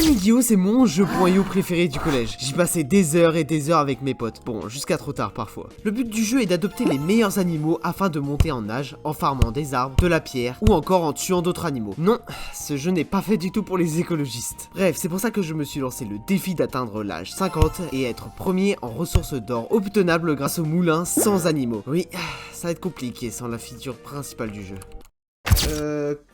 Yu-Gi-Oh! C'est mon jeu.io préféré du collège. J'y passais des heures et des heures avec mes potes. Bon, jusqu'à trop tard parfois. Le but du jeu est d'adopter les meilleurs animaux afin de monter en âge, en farmant des arbres, de la pierre ou encore en tuant d'autres animaux. Non, ce jeu n'est pas fait du tout pour les écologistes. Bref, c'est pour ça que je me suis lancé le défi d'atteindre l'âge 50 et être premier en ressources d'or obtenables grâce au moulin sans animaux. Oui, ça va être compliqué sans la feature principale du jeu.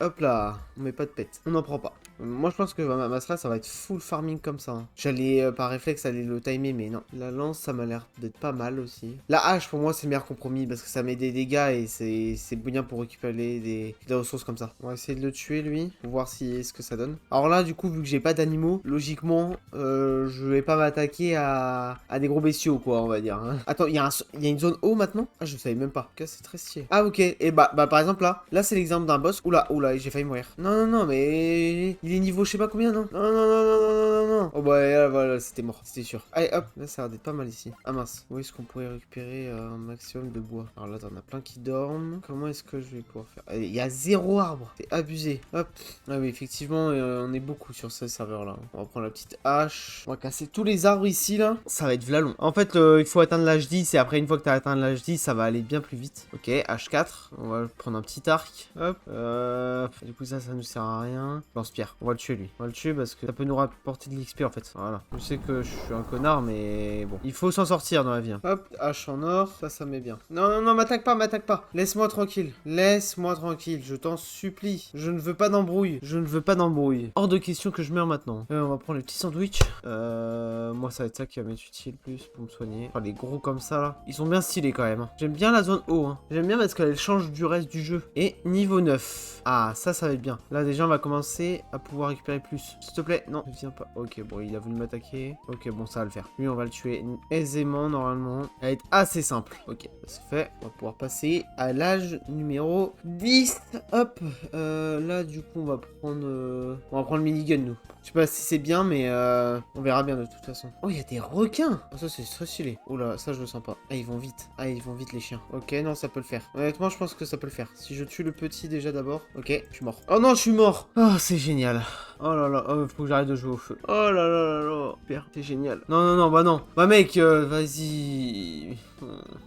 Hop là, on met pas de pet, on n'en prend pas. Moi je pense que ma strat ça va être full farming comme ça. J'allais par réflexe aller le timer mais non. La lance ça m'a l'air d'être pas mal aussi. La hache pour moi c'est le meilleur compromis parce que ça met des dégâts et c'est bien pour récupérer des ressources comme ça. On va essayer de le tuer lui pour voir ce que ça donne. Alors là du coup vu que j'ai pas d'animaux, logiquement je vais pas m'attaquer à des gros bestiaux quoi on va dire. Hein. Attends, il y a une zone haut maintenant? Ah je savais même pas. C'est très stylé. Ah ok, et bah par exemple là c'est l'exemple d'un boss. Oula, j'ai failli mourir. Non, mais il est niveau je sais pas combien, non? Non. Oh bah voilà, c'était mort, c'était sûr. Allez, hop, là ça a l'air d'être pas mal ici. Ah mince, où est-ce qu'on pourrait récupérer un maximum de bois? Alors là, t'en as plein qui dorment. Comment est-ce que je vais pouvoir faire? Allez, il y a 0 arbre, c'est abusé. Hop, ah oui, effectivement, on est beaucoup sur ce serveur-là. On va prendre la petite hache. On va casser tous les arbres ici, là. Ça va être v'là long. En fait, il faut atteindre l'âge 10 et après, une fois que t'as atteint l'âge 10, ça va aller bien plus vite. Ok, H4. On va prendre un petit arc. Hop. Du coup ça nous sert à rien. Lance-pierre, on va le tuer lui. On va le tuer parce que ça peut nous rapporter de l'XP en fait. Voilà. Je sais que je suis un connard mais bon. Il faut s'en sortir dans la vie. Hein. Hop, hache en or. Ça met bien. Non, m'attaque pas. Laisse-moi tranquille. Je t'en supplie. Je ne veux pas d'embrouille. Hors de question que je meure maintenant. On va prendre les petits sandwichs. Moi ça va être ça qui va m'être utile plus pour me soigner. Enfin les gros comme ça là. Ils sont bien stylés quand même. Hein. J'aime bien la zone haut. Hein. J'aime bien parce qu'elle change du reste du jeu. Et niveau 9. Ah, ça va être bien. Là, déjà, on va commencer à pouvoir récupérer plus. S'il te plaît, non, ne viens pas. Ok, bon, il a voulu m'attaquer. Ok, bon, ça va le faire. Lui, on va le tuer aisément, normalement. Elle va être assez simple. Ok, ça se fait. On va pouvoir passer à l'âge numéro 10. Hop. Là, du coup, on va prendre le minigun, nous. Je sais pas si c'est bien, mais on verra bien de toute façon. Oh, il y a des requins. Oh, ça, c'est très stylé. Oh là, ça, je le sens pas. Ah, ils vont vite. Les chiens. Ok, non, ça peut le faire. Honnêtement, je pense que ça peut le faire. Si je tue le petit déjà d'abord. Ok, je suis mort. Oh non, je suis mort. Oh, c'est génial. Oh là là, faut que j'arrête de jouer au feu. Oh là là. Super, c'est génial. Non, bah non. Bah mec, vas-y.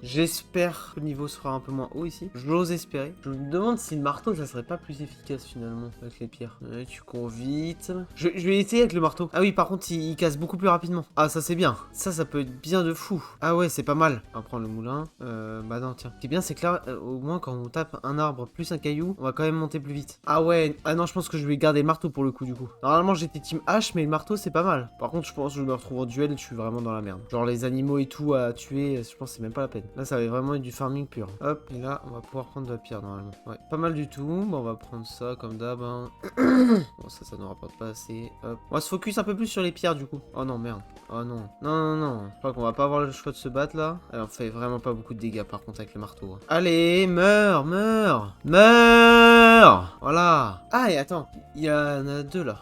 J'espère que le niveau sera un peu moins haut ici. J'ose espérer. Je me demande si le marteau, ça serait pas plus efficace finalement avec les pierres. Ouais, tu cours vite. Je vais essayer avec le marteau. Ah oui, par contre, il casse beaucoup plus rapidement. Ah, ça c'est bien. Ça peut être bien de fou. Ah ouais, c'est pas mal. On va prendre le moulin. Bah non, tiens. Ce qui est bien, c'est que là, au moins, quand on tape un arbre plus un caillou, on va quand même monter plus vite. Ah ouais. Ah non, je pense que je vais garder le marteau pour le coup, du coup. Normalement, j'étais team H, mais le marteau, c'est pas mal. Par contre, je pense que je me retrouve en duel, je suis vraiment dans la merde. Genre, les animaux et tout à tuer, je pense que c'est même pas la peine. Là, ça va vraiment être du farming pur. Hop, et là, on va pouvoir prendre de la pierre, normalement. Ouais, pas mal du tout. Bon, on va prendre ça, comme d'hab. Hein. Bon, ça nous rapporte pas assez. Hop. On va se focus un peu plus sur les pierres, du coup. Oh non, merde. Oh non. Non. Je crois qu'on va pas avoir le choix de se battre, là. Alors, on fait vraiment pas beaucoup de dégâts, par contre, avec le marteau. Hein. Allez, meurs. Voilà. Ah, et attends. Il y en a 2, là.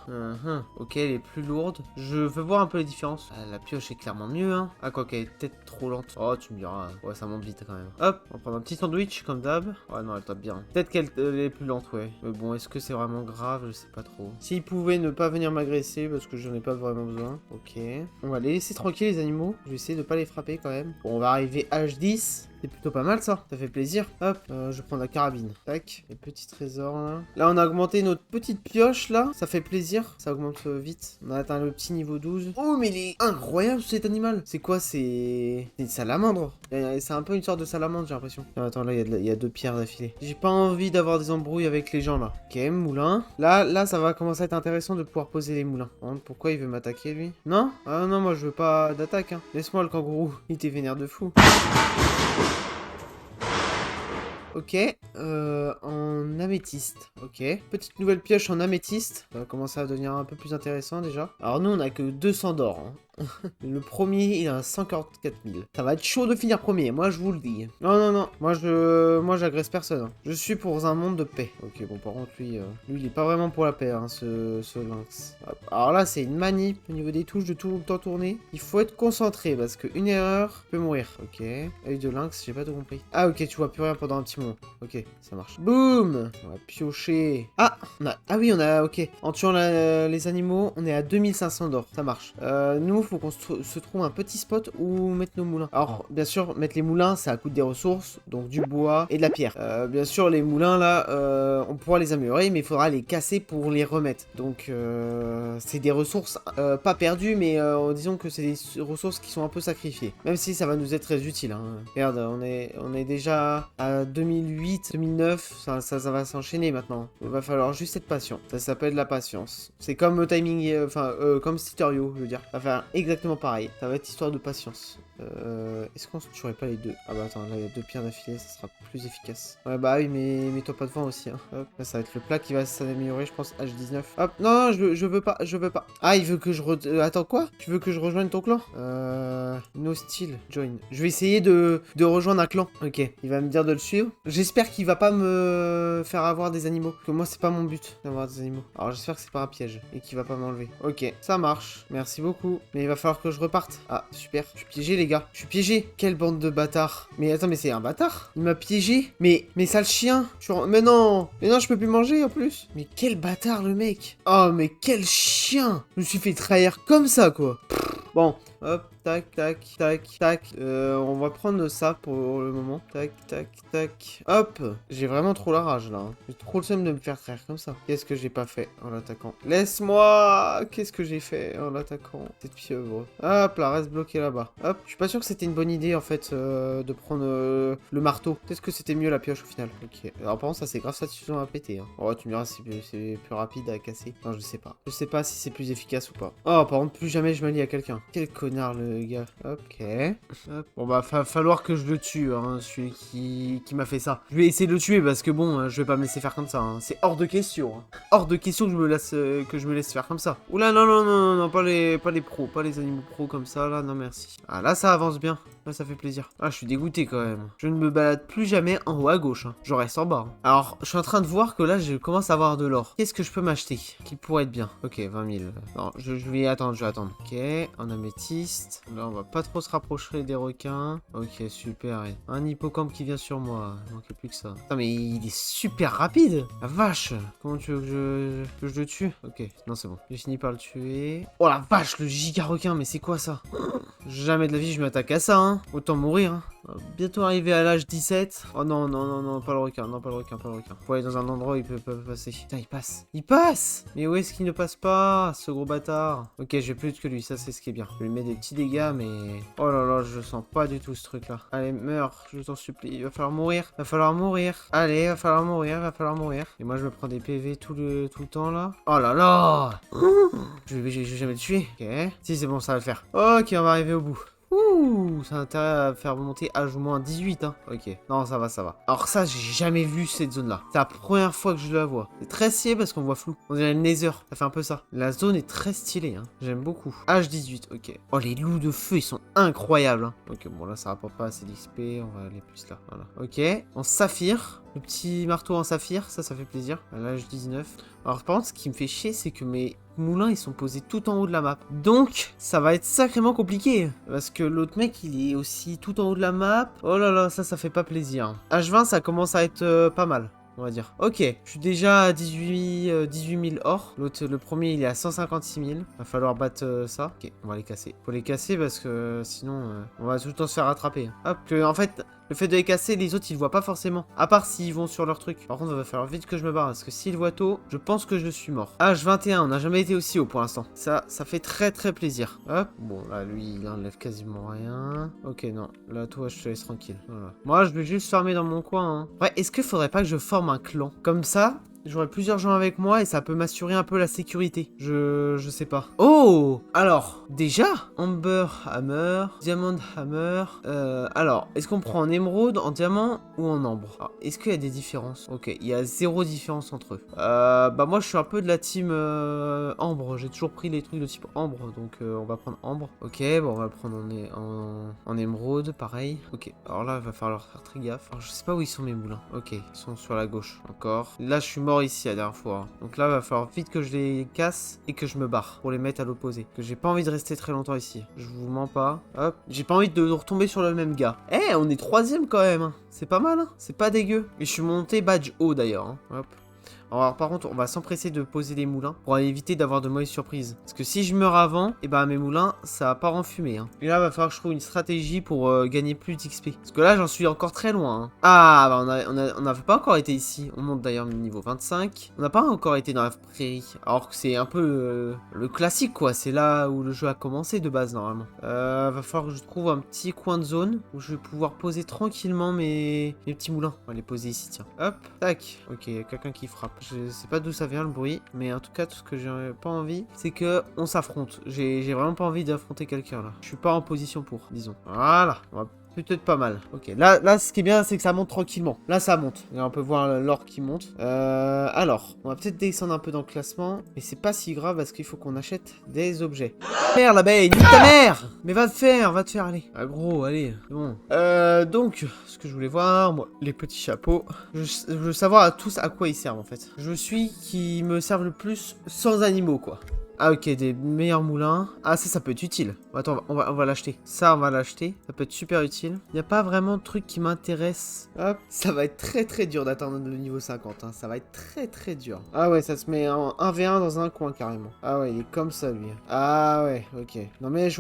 Ok, elle est plus lourde. Je veux voir un peu les différences. Ah, la pioche est clairement mieux, hein. Ah, quoi qu'elle est peut-être trop lente. Oh, tu me diras. Ouais, ça monte vite, quand même. Hop, on va prendre un petit sandwich, comme d'hab. Ouais, non, elle tape bien. Peut-être qu'elle est plus lente, ouais. Mais bon, est-ce que c'est vraiment grave? Je sais pas trop. S'ils pouvaient ne pas venir m'agresser, parce que j'en ai pas vraiment besoin. Ok. On va les laisser tranquilles, les animaux. Je vais essayer de pas les frapper, quand même. Bon, on va arriver H10. C'est plutôt pas mal ça fait plaisir. Hop, je prends la carabine. Tac, les petits trésors là. Là on a augmenté notre petite pioche là. Ça fait plaisir, ça augmente vite. On a atteint le petit niveau 12. Oh mais il est incroyable cet animal. C'est quoi? C'est une salamandre. C'est un peu une sorte de salamandre j'ai l'impression. Attends là il y a 2 pierres d'affilée. J'ai pas envie d'avoir des embrouilles avec les gens là. Ok, moulin. Là ça va commencer à être intéressant de pouvoir poser les moulins. Pourquoi il veut m'attaquer lui? Non? Ah non moi je veux pas d'attaque hein. Laisse-moi le kangourou. Il était vénère de fou. Ok, en améthyste, ok. Petite nouvelle pioche en améthyste, ça va commencer à devenir un peu plus intéressant déjà. Alors nous on a que 200 d'or, hein. Le premier, il a un 144 000. Ça va être chaud de finir premier, moi je vous le dis. Non, non, non, moi j'agresse personne. Hein. Je suis pour un monde de paix. Ok, bon, par contre, lui il est pas vraiment pour la paix, hein, ce lynx. Hop. Alors là, c'est une manip au niveau des touches de tout le temps tourner. Il faut être concentré parce qu'une erreur peut mourir. Ok, œil de lynx, j'ai pas tout compris. Ah, ok, tu vois plus rien pendant un petit moment. Ok, ça marche. Boum. On va piocher. Ah, ah oui, on a, ok. En tuant les animaux, on est à 2500 d'or. Ça marche. Nous, faut qu'on se trouve un petit spot où mettre nos moulins. Alors, bien sûr, mettre les moulins, ça coûte des ressources, donc du bois et de la pierre. Bien sûr, les moulins, là, on pourra les améliorer, mais il faudra les casser pour les remettre. Donc, c'est des ressources pas perdues, mais disons que c'est des ressources qui sont un peu sacrifiées. Même si ça va nous être très utile. Hein. Regarde, on est déjà à 2008, 2009, ça va s'enchaîner maintenant. Il va falloir juste être patient. Ça s'appelle la patience. C'est comme timing, comme Sterio, je veux dire. Ça va faire exactement pareil. Ça va être histoire de patience. Est-ce qu'on se tuerait pas les deux? Ah bah attends, là il y a 2 pierres d'affilée, ça sera plus efficace. Ouais bah oui, mais mets-toi pas devant aussi. Hein. Hop, là ça va être le plat qui va s'améliorer, je pense, H19. Hop, non, non, je veux pas, je veux pas. Ah, il veut que je attends, quoi? Tu veux que je rejoigne ton clan? No style, join. Je vais essayer de rejoindre un clan. Ok, il va me dire de le suivre. J'espère qu'il va pas me faire avoir des animaux. Parce que moi, c'est pas mon but d'avoir des animaux. Alors j'espère que c'est pas un piège et qu'il va pas m'enlever. Ok, ça marche. Merci beaucoup. Mais il va falloir que je reparte. Ah, super. Je suis piégé, les gars. Je suis piégé. Quelle bande de bâtards. Mais attends, mais c'est un bâtard. Il m'a piégé. Mais sale chien. Mais non. Mais non, je peux plus manger en plus. Mais quel bâtard, le mec. Oh, mais quel chien. Je me suis fait trahir comme ça, quoi. Bon, hop, tac, tac, tac, tac. On va prendre ça pour le moment. Tac, tac, tac. Hop. J'ai vraiment trop la rage, là. Hein. J'ai trop le seum de me faire trahir comme ça. Qu'est-ce que j'ai pas fait en l'attaquant? Laisse-moi. Qu'est-ce que j'ai fait en l'attaquant? Cette pieuvre. Hop, là, reste bloqué là-bas. Hop. Je suis pas sûr que c'était une bonne idée, en fait, de prendre le marteau. Peut-être que c'était mieux la pioche, au final. Ok. Alors, par contre, ça, c'est grave satisfaisant à péter. Hein. Oh, tu me diras si c'est plus rapide à casser. Non, je sais pas. Je sais pas si c'est plus efficace ou pas. Oh, par contre, plus jamais je m'allie à quelqu'un. Quel connard, le gars. Ok. Hop. Bon, bah, falloir que je le tue, hein, celui qui m'a fait ça. Je vais essayer de le tuer parce que bon, je vais pas me laisser faire comme ça. Hein. C'est hors de question. Hein. Hors de question que je me laisse faire comme ça. Oula, non, non, non, non, pas les pros, pas les animaux pros comme ça, là, non, merci. Ah, là, ça avance bien. Là, ça fait plaisir. Ah, je suis dégoûté quand même. Je ne me balade plus jamais en haut à gauche. Hein. Je reste en bas. Hein. Alors, je suis en train de voir que là, je commence à avoir de l'or. Qu'est-ce que je peux m'acheter qui pourrait être bien? Ok, 20 000. Non, je vais attendre, je vais attendre. Ok, en améthyste. Là, on va pas trop se rapprocher des requins. Ok, super. Un hippocampe qui vient sur moi. Il manquait plus que ça. Putain, mais il est super rapide. La vache. Comment tu veux que je le tue? Ok, non, c'est bon. J'ai fini par le tuer. Oh la vache, le giga requin, mais c'est quoi ça? Jamais de la vie je m'attaque à ça, hein. Autant mourir, hein. Bientôt arrivé à l'âge 17. Oh non, non, non, non, pas le requin, non, pas le requin, pas le requin. Faut aller dans un endroit où il peut pas passer. Putain, il passe. Il passe. Mais où est-ce qu'il ne passe pas, ce gros bâtard? Ok, j'ai plus que lui, ça c'est ce qui est bien. Je lui mets des petits dégâts, mais... Oh là là, je sens pas du tout ce truc-là. Allez, meurs, je t'en supplie. Il va falloir mourir. Va falloir mourir. Allez, va falloir mourir, va falloir mourir. Et moi, je me prends des PV tout le temps, là. Oh là là. Je vais jamais le tuer. Ok. Si, c'est bon, ça va le faire. Ok, on va arriver au bout. Ouh, ça a intérêt à faire monter H-18, hein. Ok, non, ça va, ça va. Alors ça, j'ai jamais vu cette zone-là. C'est la première fois que je la vois. C'est très stylé parce qu'on voit flou. On dirait le Nether, ça fait un peu ça. La zone est très stylée, hein. J'aime beaucoup. H-18, ok. Oh, les loups de feu, ils sont incroyables, hein. Ok, bon, là, ça rapporte pas assez d'XP. On va aller plus là, voilà. Ok, en saphir. Le petit marteau en saphir, ça fait plaisir. À l'âge 19. Alors par contre, ce qui me fait chier, c'est que mes moulins, ils sont posés tout en haut de la map. Donc, ça va être sacrément compliqué. Parce que l'autre mec, il est aussi tout en haut de la map. Oh là là, ça fait pas plaisir. H20, ça commence à être pas mal. On va dire. Ok, je suis déjà à 18 000 or. L'autre, le premier, il est à 156 000. Va falloir battre ça. Ok, on va les casser. Faut les casser parce que sinon, on va tout le temps se faire rattraper. Hop, en fait, le fait de les casser, les autres, ils le voient pas forcément. À part s'ils vont sur leur truc. Par contre, il va falloir vite que je me barre. Parce que s'ils le voient tôt, je pense que je suis mort. H21, on n'a jamais été aussi haut pour l'instant. Ça fait très très plaisir. Hop. Bon, là, lui, il enlève quasiment rien. Ok, non. Là, toi, je te laisse tranquille. Voilà. Moi, je vais juste farmer dans mon coin. Hein. Ouais, est-ce qu'il faudrait pas que je forme un clan? Comme ça, j'aurai plusieurs gens avec moi et ça peut m'assurer un peu la sécurité. Je sais pas. Oh, alors, déjà, Amber Hammer, Diamond Hammer. Alors, est-ce qu'on prend en émeraude, en diamant ou en ambre? Est-ce qu'il y a des différences? Ok, il y a zéro différence entre eux. Bah moi, je suis un peu de la team ambre. J'ai toujours pris les trucs de type ambre, donc on va prendre ambre. Ok, bon, on va le prendre en émeraude, pareil. Ok, alors là, il va falloir faire très gaffe. Alors, je sais pas où ils sont mes moulins. Ok, ils sont sur la gauche, encore. Là, je suis mort ici la dernière fois. Hein. Donc là, il va falloir vite que je les casse et que je me barre pour les mettre à l'opposé. Que j'ai pas envie de rester très longtemps ici. Je vous mens pas. Hop, j'ai pas envie de retomber sur le même gars. Eh, on est troisième quand même. Hein. C'est pas mal, hein. C'est pas dégueu. Et je suis monté badge haut d'ailleurs. Hein. Hop. Alors par contre, on va s'empresser de poser les moulins pour éviter d'avoir de mauvaises surprises. Parce que si je meurs avant, et bah mes moulins, ça part en fumée. Hein. Et là, il va falloir que je trouve une stratégie pour gagner plus d'XP. Parce que là, j'en suis encore très loin. Hein. Ah, bah on n'a pas encore été ici. On monte d'ailleurs niveau 25. On n'a pas encore été dans la prairie. Alors que c'est un peu le classique, quoi. C'est là où le jeu a commencé de base, normalement. Va falloir que je trouve un petit coin de zone où je vais pouvoir poser tranquillement mes petits moulins. On va les poser ici, tiens. Hop, tac. Ok, il y a quelqu'un qui frappe. Je sais pas d'où ça vient le bruit, mais en tout cas, tout ce que j'ai pas envie, c'est que on s'affronte. J'ai vraiment pas envie d'affronter quelqu'un là. Je suis pas en position pour, disons. Voilà, on va peut-être pas mal. Ok, là, ce qui est bien, c'est que ça monte tranquillement. Là, ça monte. Et on peut voir l'or qui monte. Alors, on va peut-être descendre un peu dans le classement, mais c'est pas si grave parce qu'il faut qu'on achète des objets. Merde, l'abeille, nique ta mère! Mais va te faire, allez. Ah gros, allez, c'est bon. Donc, ce que je voulais voir, moi, les petits chapeaux. Je veux savoir à tous à quoi ils servent en fait. Je suis qui me servent le plus sans animaux, quoi. Ah ok, des meilleurs moulins. Ah ça peut être utile. Attends, on va l'acheter. Ça, on va l'acheter. Ça peut être super utile. Il n'y a pas vraiment de truc qui m'intéresse. Hop. Ça va être très dur d'atteindre le niveau 50. Hein. Ça va être très dur. Ah ouais, ça se met en 1v1 dans un coin carrément. Ah ouais, il est comme ça lui. Ah ouais, ok. Non mais je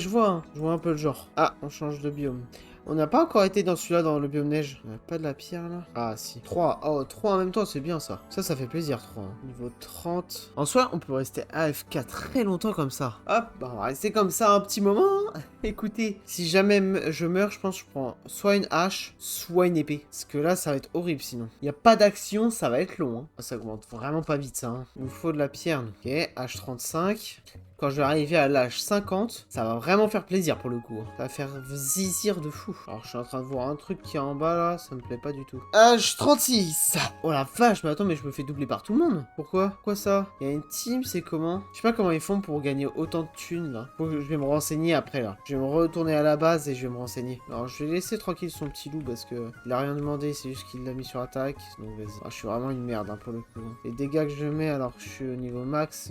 vois, hein. Je vois un peu le genre. Ah, on change de biome. On n'a pas encore été dans celui-là, dans le biome neige. On n'a pas de la pierre, là? Ah, si. 3. Oh, 3 en même temps, c'est bien, ça. Ça fait plaisir, 3. Hein. Niveau 30. En soi, on peut rester AFK très longtemps comme ça. Hop, bah, on va rester comme ça un petit moment. Hein. Écoutez, si jamais je meurs, je pense que je prends soit une hache, soit une épée. Parce que là, ça va être horrible, sinon. Il n'y a pas d'action, ça va être long. Hein. Oh, ça augmente vraiment pas vite, ça. Hein. Il nous faut de la pierre. Ok, H35. Quand je vais arriver à l'âge 50, ça va vraiment faire plaisir pour le coup. Ça va faire zizir de fou. Alors je suis en train de voir un truc qui est en bas là, ça me plaît pas du tout. Âge 36. Oh la vache, mais attends, mais je me fais doubler par tout le monde. Pourquoi? Quoi ça? Il y a une team, c'est comment? Je sais pas comment ils font pour gagner autant de thunes là. Je vais me renseigner après là. Je vais me retourner à la base et je vais me renseigner. Alors je vais laisser tranquille son petit loup parce que il a rien demandé, c'est juste qu'il l'a mis sur attaque. Donc vas-y. Ah, je suis vraiment une merde hein, pour le coup. Les dégâts que je mets alors que je suis au niveau max,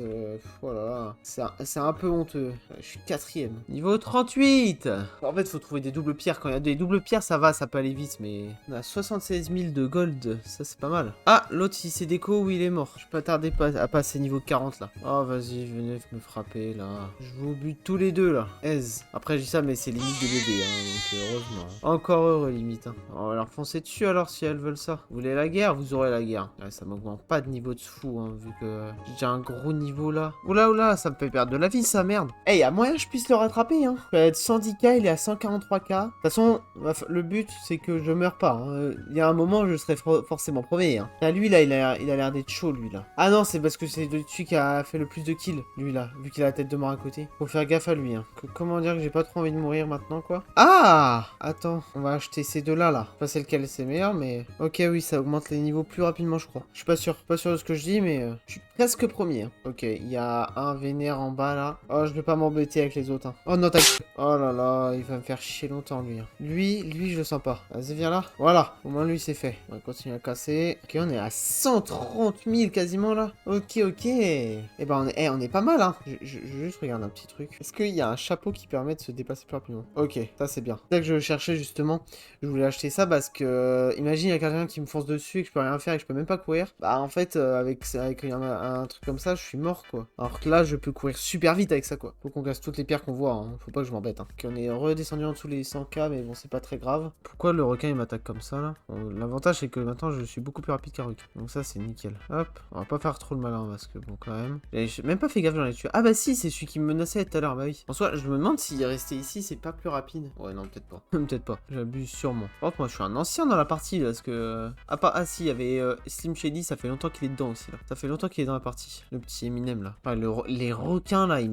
voilà. C'est un peu honteux. Je suis 4ème. Niveau 38. En fait, faut trouver des doubles pierres. Quand il y a des doubles pierres, ça va, ça peut aller vite. Mais on a 76 000 de gold. Ça, c'est pas mal. Ah, l'autre, il s'est déco ou il est mort. Je peux pas tarder à passer niveau 40 là. Oh, vas-y, venez me frapper là. Je vous bute tous les deux là. Aise. Après, je dis ça, mais c'est limite des bébés. Hein, donc, heureusement. Encore heureux, limite. Hein. On va leur foncer dessus alors si elles veulent ça. Vous voulez la guerre? Vous aurez la guerre. Ouais, ça m'augmente pas de niveau de fou. Hein, vu que j'ai déjà un gros niveau là. Oula, ça me fait perdre de la vie. Ça merde. Eh, y a moyen que je puisse le rattraper, hein. Je vais être 110k, il est à 143k. De toute façon, le but, c'est que je meurs pas. Hein. Il y a un moment, je serai forcément premier. Hein. Là, lui, là, il a l'air d'être chaud, lui, là. Ah non, c'est parce que c'est celui qui a fait le plus de kills, lui, là. Vu qu'il a la tête de mort à côté. Faut faire gaffe à lui, hein. Comment dire que j'ai pas trop envie de mourir maintenant, quoi. Ah! Attends, on va acheter ces deux-là, là. Pas c'est lequel c'est meilleur, mais... Ok, oui, ça augmente les niveaux plus rapidement, je crois. Je suis pas sûr de ce que je dis, mais... je suis presque premier. Hein. Ok, il y a un vénère en bas, là. Oh, je vais pas m'embêter avec les autres. Hein. Oh non, oh là là, il va me faire chier longtemps, lui. Hein. Lui, je le sens pas. Vas-y, viens là. Voilà, au moins lui, c'est fait. On va continuer à casser. Ok, on est à 130 000 quasiment, là. Ok. Eh ben, on est pas mal, hein. Je juste regarde un petit truc. Est-ce qu'il y a un chapeau qui permet de se déplacer plus rapidement? Ok, ça, c'est bien. C'est ça que je cherchais, justement. Je voulais acheter ça parce que... imagine, il y a quelqu'un qui me fonce dessus et que je peux rien faire et que je peux même pas courir. Bah, en fait, avec un truc comme ça, je suis mort, quoi. Alors que là, je peux courir super vite avec ça, quoi. Faut qu'on casse toutes les pierres qu'on voit, hein. Faut pas que je m'embête, hein. Ok, on est redescendu en dessous les 100k, mais bon, c'est pas très grave. Pourquoi le requin, il m'attaque comme ça, là? Bon, l'avantage, c'est que maintenant, je suis beaucoup plus rapide qu'un requin. Donc ça, c'est nickel. Hop, on va pas faire trop le malin, parce que bon, quand même. J'ai même pas fait gaffe, j'en ai tué. Ah bah si, c'est celui qui me menaçait tout à l'heure, bah oui. En soi, je me demande s'il est resté ici, c'est pas plus rapide. Ouais, non, peut-être pas. Peut-être pas. J'abuse sûrement. Par contre, moi, je suis un ancien dans la partie, là, parce que... Ah si, il y avait Slim Shady, ça fait longtemps qu'il est dedans aussi, là. Ça fait longtemps qu'il est dans la partie. Le petit Eminem, là. Enfin, les requins, là, il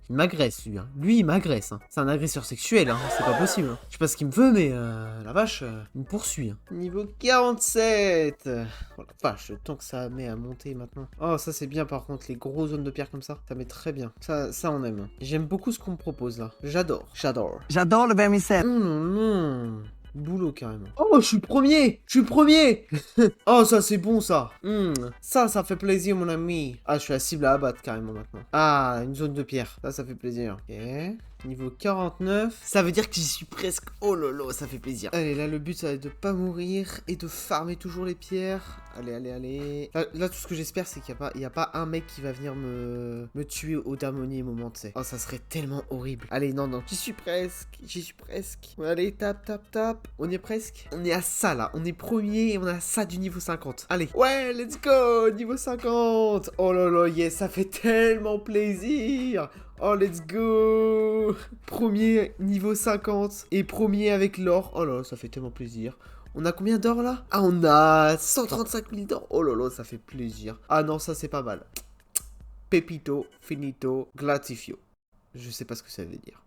m'agresse, lui, hein. Lui, il m'agresse, hein. C'est un agresseur sexuel, hein. C'est pas possible, hein. Je sais pas ce qu'il me veut, mais la vache, il me poursuit, hein. Niveau 47. Oh la vache, le temps que ça met à monter maintenant. Oh, ça, c'est bien, par contre, les gros zones de pierre comme ça met très bien. Ça on aime. J'aime beaucoup ce qu'on me propose, là. J'adore. J'adore le vermicelle. Non. Boulot carrément. Oh, je suis premier. Oh, ça c'est bon ça. Ça fait plaisir mon ami. Ah, je suis la cible à abattre carrément maintenant. Ah, une zone de pierre. Ça fait plaisir. Ok. Niveau 49. Ça veut dire que j'y suis presque. Oh lolo, ça fait plaisir. Allez, là le but ça va être de pas mourir et de farmer toujours les pierres. Allez. Là tout ce que j'espère c'est qu'il n'y a pas un mec qui va venir me tuer au dernier moment, tu sais. Oh, ça serait tellement horrible. Allez, non. J'y suis presque. Allez, tape. On y est presque. On est à ça là. On est premier et on a ça du niveau 50. Allez. Ouais, let's go. Niveau 50. Oh là, yes, ça fait tellement plaisir. Oh, let's go. Premier niveau 50 et premier avec l'or. Oh là, ça fait tellement plaisir. On a combien d'or là? Ah, on a 135 000 d'or. Oh là, ça fait plaisir. Ah non, ça c'est pas mal. Pepito, finito, glatifio. Je sais pas ce que ça veut dire.